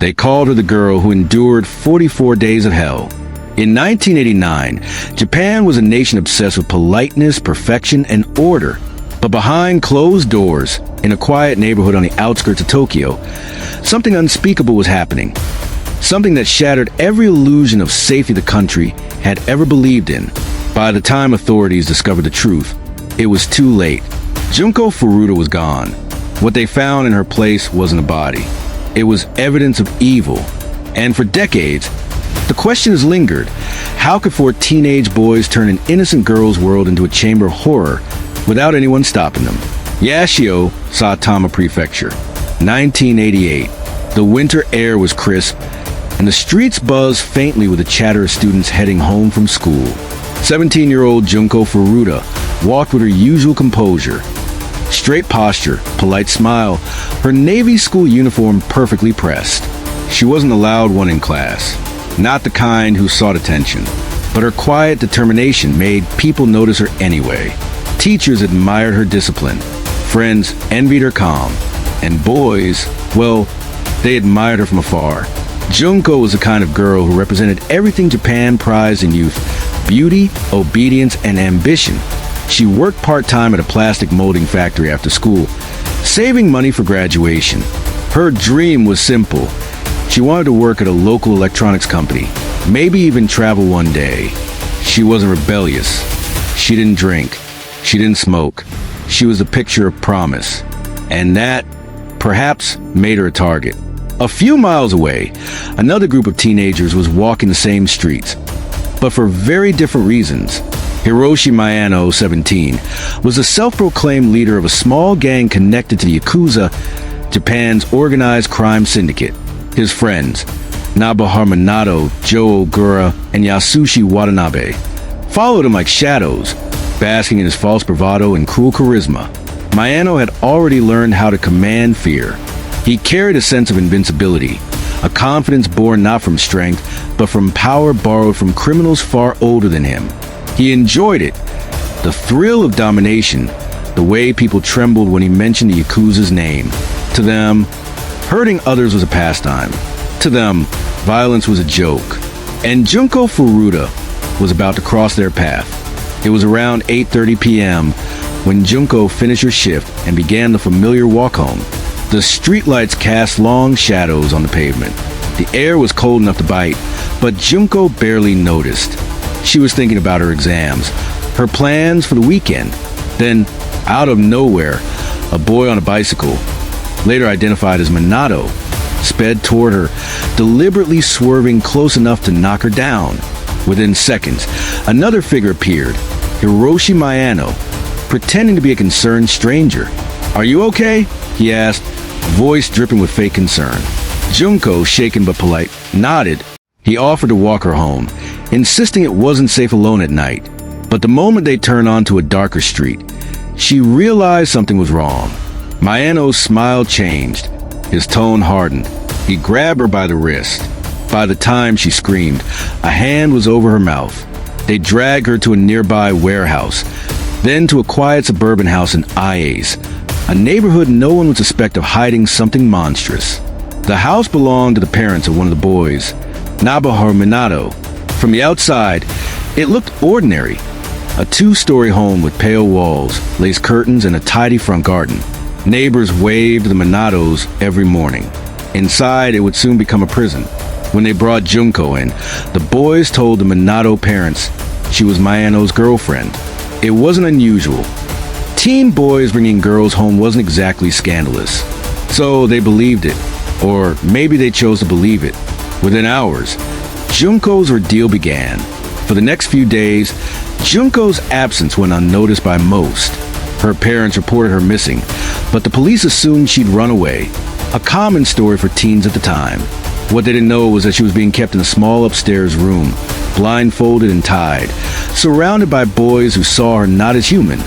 They called her the girl who endured 44 days of hell. In 1989, Japan was a nation obsessed with politeness, perfection, and order. But behind closed doors, in a quiet neighborhood on the outskirts of Tokyo, something unspeakable was happening. Something that shattered every illusion of safety the country had ever believed in. By the time authorities discovered the truth, it was too late. Junko Furuta was gone. What they found in her place wasn't a body. It was evidence of evil. And for decades, the question has lingered. How could four teenage boys turn an innocent girl's world into a chamber of horror without anyone stopping them? Yashio, Saitama Prefecture, 1988. The winter air was crisp, and the streets buzzed faintly with the chatter of students heading home from school. 17-year-old Junko Furuta walked with her usual composure. Straight posture, polite smile, her Navy school uniform perfectly pressed. She wasn't the loud one in class, not the kind who sought attention, but her quiet determination made people notice her anyway. Teachers admired her discipline, friends envied her calm, and boys, well, they admired her from afar. Junko was the kind of girl who represented everything Japan prized in youth: beauty, obedience, and ambition. She worked part-time at a plastic molding factory after school, saving money for graduation. Her dream was simple. She wanted to work at a local electronics company, maybe even travel one day. She wasn't rebellious. She didn't drink. She didn't smoke. She was the picture of promise. And that, perhaps, made her a target. A few miles away, another group of teenagers was walking the same streets, but for very different reasons. Hiroshi Miyano, 17, was the self-proclaimed leader of a small gang connected to the Yakuza, Japan's organized crime syndicate. His friends, Nobuharu Minato, Joe Ogura, and Yasushi Watanabe, followed him like shadows, basking in his false bravado and cruel charisma. Miyano had already learned how to command fear. He carried a sense of invincibility, a confidence born not from strength, but from power borrowed from criminals far older than him. He enjoyed it, the thrill of domination, the way people trembled when he mentioned the Yakuza's name. To them, hurting others was a pastime. To them, violence was a joke. And Junko Furuta was about to cross their path. It was around 8:30 p.m. when Junko finished her shift and began the familiar walk home. The streetlights cast long shadows on the pavement. The air was cold enough to bite, but Junko barely noticed. She was thinking about her exams, her plans for the weekend. Then, out of nowhere, a boy on a bicycle, later identified as Minato, sped toward her, deliberately swerving close enough to knock her down. Within seconds, another figure appeared, Hiroshi Miyano, pretending to be a concerned stranger. "Are you okay?" he asked, voice dripping with fake concern. Junko, shaken but polite, nodded. He offered to walk her home, insisting it wasn't safe alone at night. But the moment they turned onto a darker street, she realized something was wrong. Miyano's smile changed. His tone hardened. He grabbed her by the wrist. By the time she screamed, a hand was over her mouth. They dragged her to a nearby warehouse, then to a quiet suburban house in Iase, a neighborhood no one would suspect of hiding something monstrous. The house belonged to the parents of one of the boys, Nobuharu Minato. From the outside, it looked ordinary. A two-story home with pale walls, lace curtains, and a tidy front garden. Neighbors waved the Minatos every morning. Inside, it would soon become a prison. When they brought Junko in, the boys told the Minato parents she was Miyano's girlfriend. It wasn't unusual. Teen boys bringing girls home wasn't exactly scandalous. So they believed it. Or maybe they chose to believe it. Within hours, Junko's ordeal began. For the next few days, Junko's absence went unnoticed by most. Her parents reported her missing, but the police assumed she'd run away, a common story for teens at the time. What they didn't know was that she was being kept in a small upstairs room, blindfolded and tied, surrounded by boys who saw her not as human,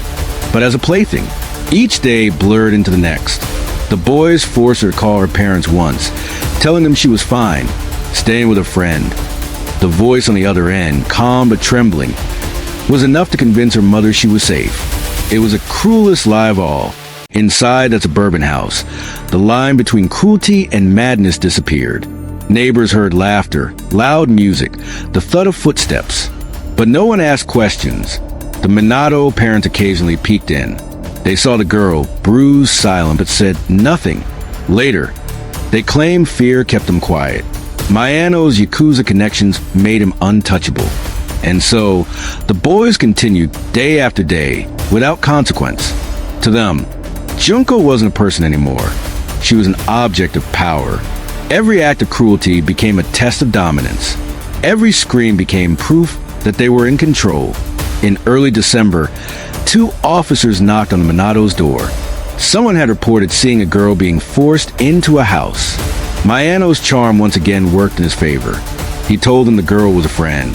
but as a plaything. Each day blurred into the next. The boys forced her to call her parents once, telling them she was fine, staying with a friend. The voice on the other end, calm but trembling, was enough to convince her mother she was safe. It was the cruelest lie of all. Inside that suburban house, the line between cruelty and madness disappeared. Neighbors heard laughter, loud music, the thud of footsteps. But no one asked questions. The Minato parents occasionally peeked in. They saw the girl, bruised, silent, but said nothing. Later, they claimed fear kept them quiet. Mayano's Yakuza connections made him untouchable. And so, the boys continued day after day, without consequence. To them, Junko wasn't a person anymore. She was an object of power. Every act of cruelty became a test of dominance. Every scream became proof that they were in control. In early December, 2 officers knocked on the Minato's door. Someone had reported seeing a girl being forced into a house. Mayano's charm once again worked in his favor. He told them the girl was a friend,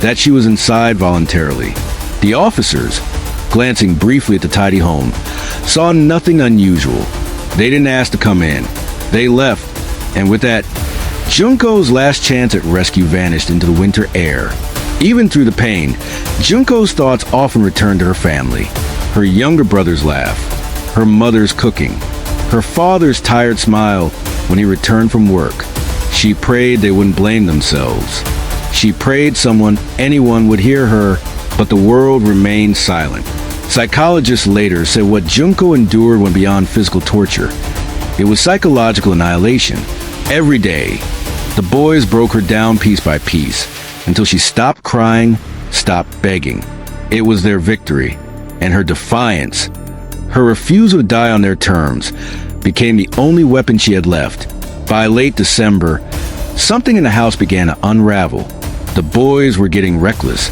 that she was inside voluntarily. The officers, glancing briefly at the tidy home, saw nothing unusual. They didn't ask to come in. They left, and with that, Junko's last chance at rescue vanished into the winter air. Even through the pain, Junko's thoughts often returned to her family. Her younger brother's laugh, her mother's cooking, her father's tired smile when he returned from work. She prayed they wouldn't blame themselves. She prayed anyone would hear her, but the world remained silent. Psychologists later said what Junko endured went beyond physical torture. It was psychological annihilation. Every day, the boys broke her down piece by piece until she stopped crying, stopped begging. It was their victory, and her defiance, her refusal to die on their terms, became the only weapon she had left. By late December, something in the house began to unravel. The boys were getting reckless,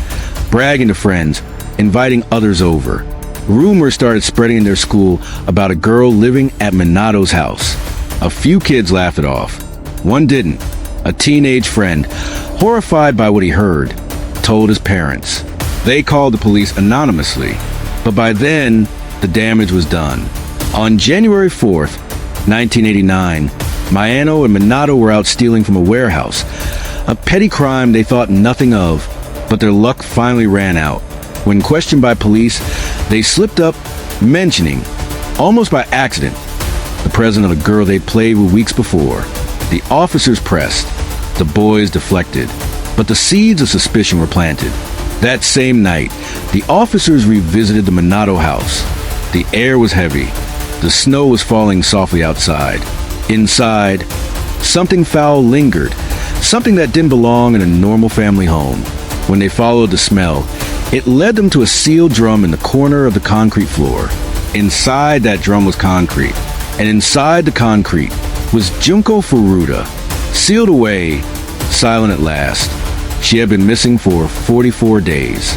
bragging to friends, inviting others over. Rumors started spreading in their school about a girl living at Minato's house. A few kids laughed it off. One didn't. A teenage friend, horrified by what he heard, told his parents. They called the police anonymously, but by then, the damage was done. On January 4th, 1989, Mayano and Minato were out stealing from a warehouse, a petty crime they thought nothing of, but their luck finally ran out. When questioned by police, they slipped up, mentioning, almost by accident, the presence of a girl they played with weeks before. The officers pressed, the boys deflected, but the seeds of suspicion were planted. That same night, the officers revisited the Minato house. The air was heavy. The snow was falling softly outside. Inside, something foul lingered, something that didn't belong in a normal family home. When they followed the smell, it led them to a sealed drum in the corner of the concrete floor. Inside that drum was concrete, and inside the concrete was Junko Furuta, sealed away, silent at last. She had been missing for 44 days.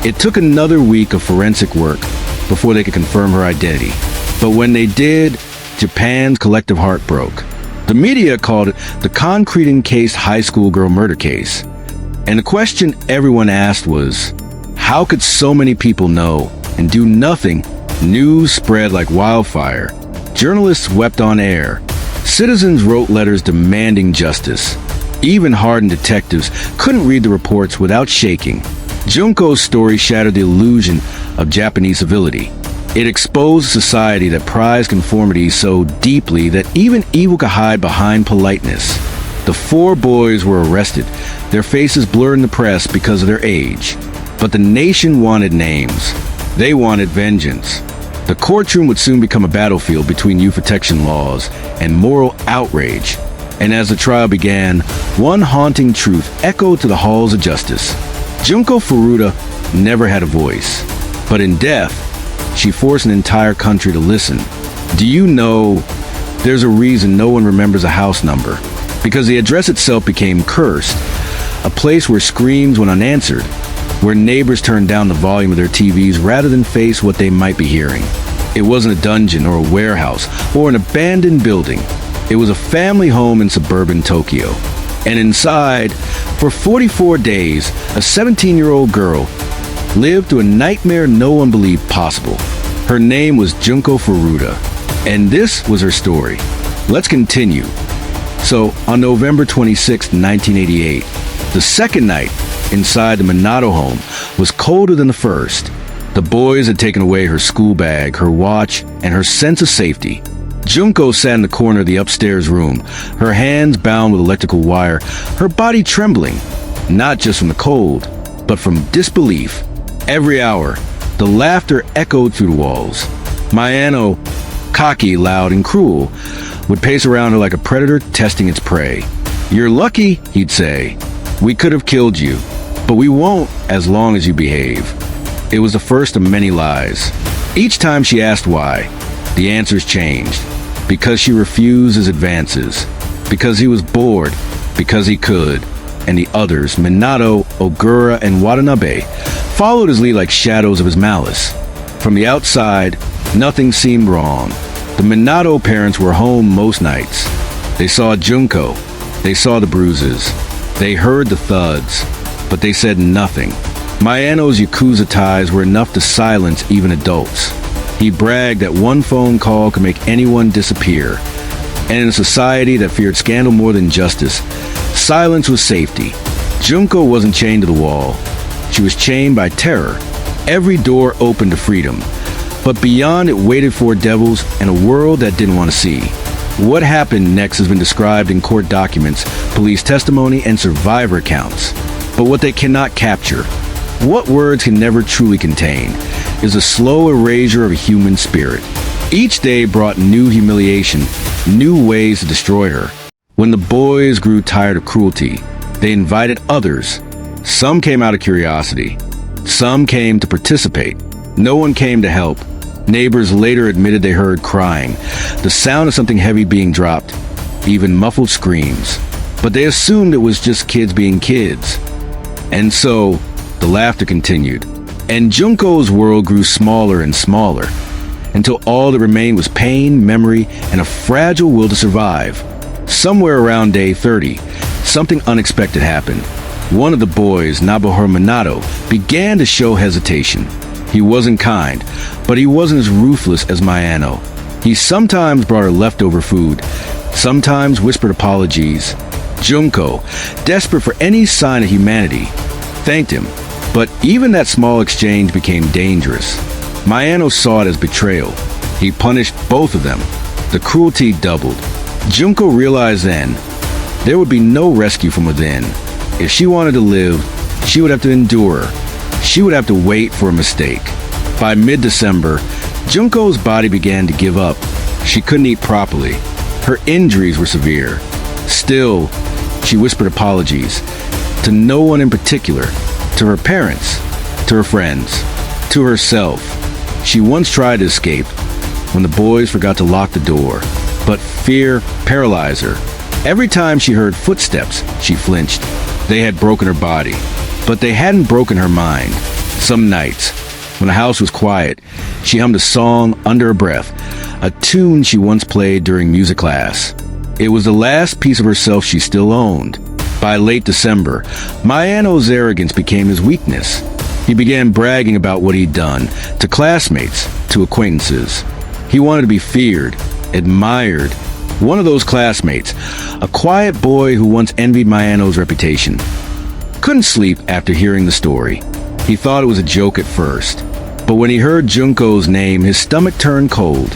It took another week of forensic work before they could confirm her identity. But when they did, Japan's collective heart broke. The media called it the concrete-encased high school girl murder case. And the question everyone asked was, how could so many people know and do nothing? News spread like wildfire. Journalists wept on air. Citizens wrote letters demanding justice. Even hardened detectives couldn't read the reports without shaking. Junko's story shattered the illusion of Japanese civility. It exposed a society that prized conformity so deeply that even evil could hide behind politeness. The 4 boys were arrested, their faces blurred in the press because of their age. But the nation wanted names. They wanted vengeance. The courtroom would soon become a battlefield between youth protection laws and moral outrage. And as the trial began, one haunting truth echoed to the halls of justice. Junko Furuta never had a voice, but in death, she forced an entire country to listen. Do you know there's a reason no one remembers a house number? Because the address itself became cursed, a place where screams went unanswered, where neighbors turned down the volume of their TVs rather than face what they might be hearing. It wasn't a dungeon or a warehouse or an abandoned building. It was a family home in suburban Tokyo. And inside, for 44 days, a 17-year-old girl lived through a nightmare no one believed possible. Her name was Junko Furuta, and this was her story. Let's continue. So, on November 26, 1988, the second night inside the Minato home was colder than the first. The boys had taken away her school bag, her watch, and her sense of safety. Junko sat in the corner of the upstairs room, her hands bound with electrical wire, her body trembling, not just from the cold, but from disbelief. Every hour, the laughter echoed through the walls. Mayano, cocky, loud, and cruel, would pace around her like a predator testing its prey. "You're lucky," he'd say. "We could have killed you, but we won't as long as you behave." It was the first of many lies. Each time she asked why, the answers changed. Because she refused his advances. Because he was bored. Because he could. And the others, Minato, Ogura, and Watanabe, followed his lead like shadows of his malice. From the outside, nothing seemed wrong. The Minato parents were home most nights. They saw Junko. They saw the bruises. They heard the thuds. But they said nothing. Mayano's Yakuza ties were enough to silence even adults. He bragged that one phone call could make anyone disappear. And in a society that feared scandal more than justice, silence was safety. Junko wasn't chained to the wall. She was chained by terror. Every door opened to freedom. But beyond it waited four devils and a world that didn't want to see. What happened next has been described in court documents, police testimony, and survivor accounts. But what they cannot capture, what words can never truly contain, is a slow erasure of a human spirit. Each day brought new humiliation, new ways to destroy her. When the boys grew tired of cruelty, they invited others. Some came out of curiosity. Some came to participate. No one came to help. Neighbors later admitted they heard crying, the sound of something heavy being dropped, even muffled screams. But they assumed it was just kids being kids. And so, the laughter continued. And Junko's world grew smaller and smaller, until all that remained was pain, memory, and a fragile will to survive. Somewhere around day 30, something unexpected happened. One of the boys, Nobuhiro Minato, began to show hesitation. He wasn't kind, but he wasn't as ruthless as Mayano. He sometimes brought her leftover food, sometimes whispered apologies. Junko, desperate for any sign of humanity, thanked him, but even that small exchange became dangerous. Mayano saw it as betrayal. He punished both of them. The cruelty doubled. Junko realized then there would be no rescue from within. If she wanted to live, she would have to endure. She would have to wait for a mistake. By mid-December, Junko's body began to give up. She couldn't eat properly. Her injuries were severe. Still, she whispered apologies. To no one in particular. To her parents. To her friends. To herself. She once tried to escape when the boys forgot to lock the door. But fear paralyzed her. Every time she heard footsteps, she flinched. They had broken her body. But they hadn't broken her mind. Some nights, when the house was quiet, she hummed a song under her breath, a tune she once played during music class. It was the last piece of herself she still owned. By late December, Mayano's arrogance became his weakness. He began bragging about what he'd done, to classmates, to acquaintances. He wanted to be feared, admired. One of those classmates, a quiet boy who once envied Mayano's reputation, couldn't sleep after hearing the story. He thought it was a joke at first, but when he heard Junko's name, his stomach turned cold.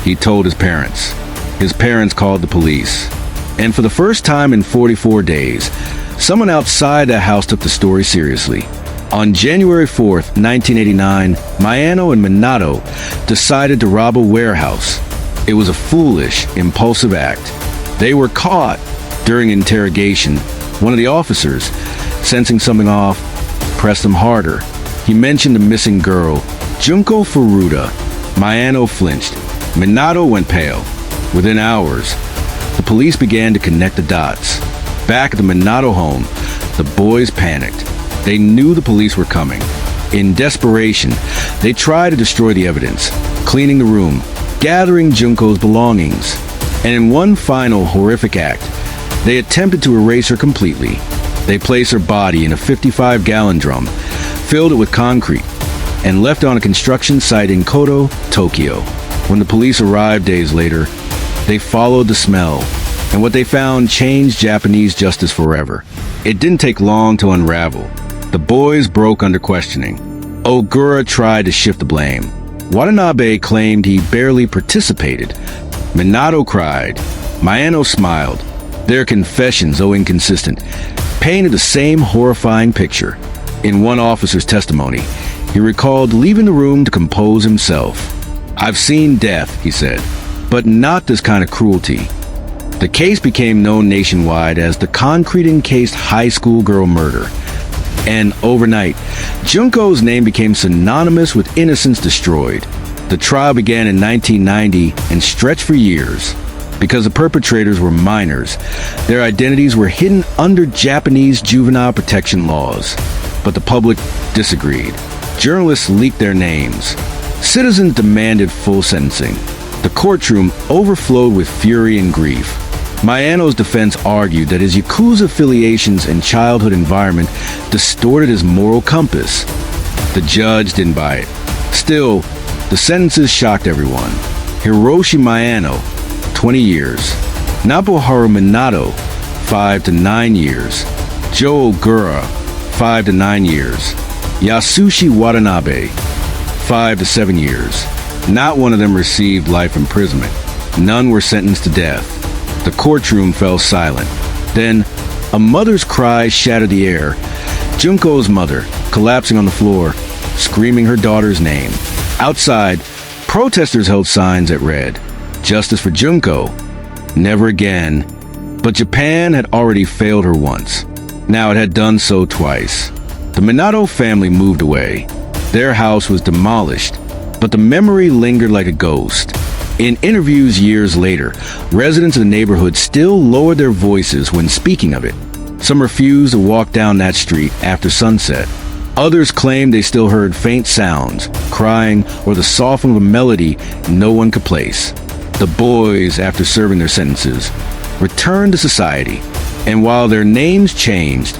He told his parents. His parents called the police. And for the first time in 44 days, someone outside that house took the story seriously. On January 4th, 1989, Mayano and Minato decided to rob a warehouse. It was a foolish, impulsive act. They were caught. During interrogation, one of the officers, sensing something off, pressed him harder. He mentioned a missing girl, Junko Furuta. Mayano flinched. Minato went pale. Within hours, the police began to connect the dots. Back at the Minato home, the boys panicked. They knew the police were coming. In desperation, they tried to destroy the evidence, cleaning the room, gathering Junko's belongings. And in one final horrific act, they attempted to erase her completely. They placed her body in a 55-gallon drum, filled it with concrete, and left it on a construction site in Koto, Tokyo. When the police arrived days later, they followed the smell, and what they found changed Japanese justice forever. It didn't take long to unravel. The boys broke under questioning. Ogura tried to shift the blame. Watanabe claimed he barely participated. Minato cried. Mayano smiled. Their confessions, though inconsistent, painted the same horrifying picture. In one officer's testimony, he recalled leaving the room to compose himself. "I've seen death," he said, "but not this kind of cruelty." The case became known nationwide as the concrete-encased high school girl murder. And overnight, Junko's name became synonymous with innocence destroyed. The trial began in 1990 and stretched for years. Because the perpetrators were minors, their identities were hidden under Japanese juvenile protection laws. But the public disagreed. Journalists leaked their names. Citizens demanded full sentencing. The courtroom overflowed with fury and grief. Mayano's defense argued that his Yakuza affiliations and childhood environment distorted his moral compass. The judge didn't buy it. Still, the sentences shocked everyone. Hiroshi Mayano, 20 years. Nobuharu Minato, 5 to 9 years. Joe Ogura, 5 to 9 years. Yasushi Watanabe, 5 to 7 years. Not one of them received life imprisonment. None were sentenced to death. The courtroom fell silent. Then, a mother's cry shattered the air. Junko's mother, collapsing on the floor, screaming her daughter's name. Outside, protesters held signs that read, "Justice for Junko, never again." But Japan had already failed her once. Now it had done so twice. The Minato family moved away. Their house was demolished, but the memory lingered like a ghost. In interviews years later, residents of the neighborhood still lowered their voices when speaking of it. Some refused to walk down that street after sunset. Others claimed they still heard faint sounds, crying, or the softening of a melody no one could place. The boys, after serving their sentences, returned to society, and while their names changed,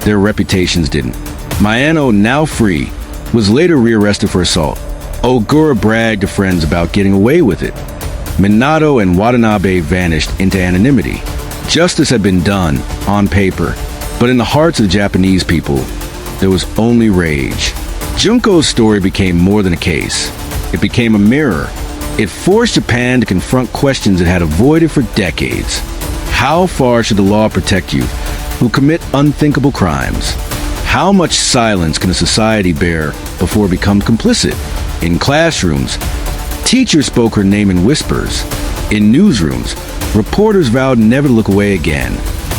their reputations didn't. Mayano, now free, was later rearrested for assault. Ogura bragged to friends about getting away with it. Minato and Watanabe vanished into anonymity. Justice had been done, on paper, but in the hearts of the Japanese people, there was only rage. Junko's story became more than a case. It became a mirror. It forced Japan to confront questions it had avoided for decades. How far should the law protect youth who commit unthinkable crimes? How much silence can a society bear before it becomes complicit? In classrooms, teachers spoke her name in whispers. In newsrooms, reporters vowed never to look away again.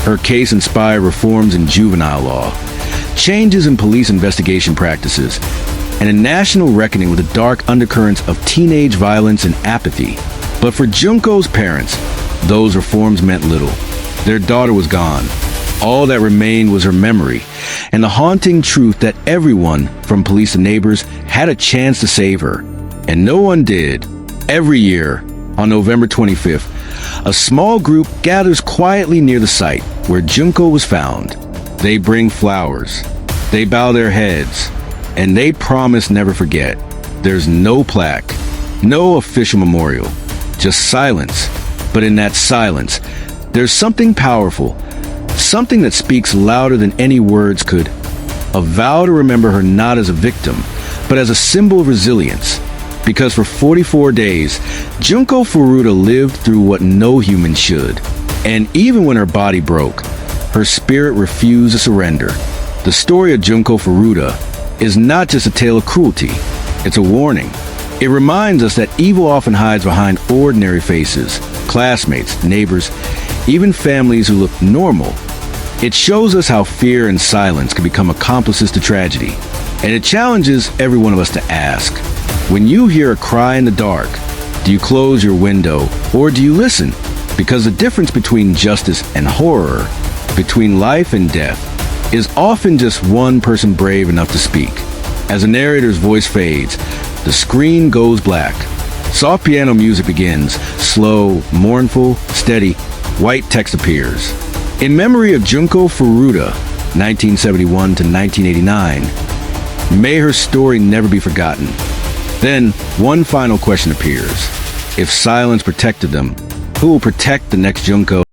Her case inspired reforms in juvenile law, changes in police investigation practices, and a national reckoning with the dark undercurrents of teenage violence and apathy. But for Junko's parents, those reforms meant little. Their daughter was gone. All that remained was her memory, and the haunting truth that everyone, from police to neighbors, had a chance to save her. And no one did. Every year, on November 25th, a small group gathers quietly near the site where Junko was found. They bring flowers, they bow their heads, and they promise never forget. There's no plaque, no official memorial, just silence. But in that silence, there's something powerful, something that speaks louder than any words could. A vow to remember her not as a victim, but as a symbol of resilience. Because for 44 days, Junko Furuta lived through what no human should. And even when her body broke, her spirit refused to surrender. The story of Junko Furuta is not just a tale of cruelty, it's a warning. It reminds us that evil often hides behind ordinary faces, classmates, neighbors, even families who look normal. It shows us how fear and silence can become accomplices to tragedy. And it challenges every one of us to ask, when you hear a cry in the dark, do you close your window or do you listen? Because the difference between justice and horror, between life and death, is often just one person brave enough to speak. As the narrator's voice fades, the screen goes black. Soft piano music begins, slow, mournful, steady. White text appears. In memory of Junko Furuta, 1971 to 1989, may her story never be forgotten. Then, one final question appears. If silence protected them, who will protect the next Junko?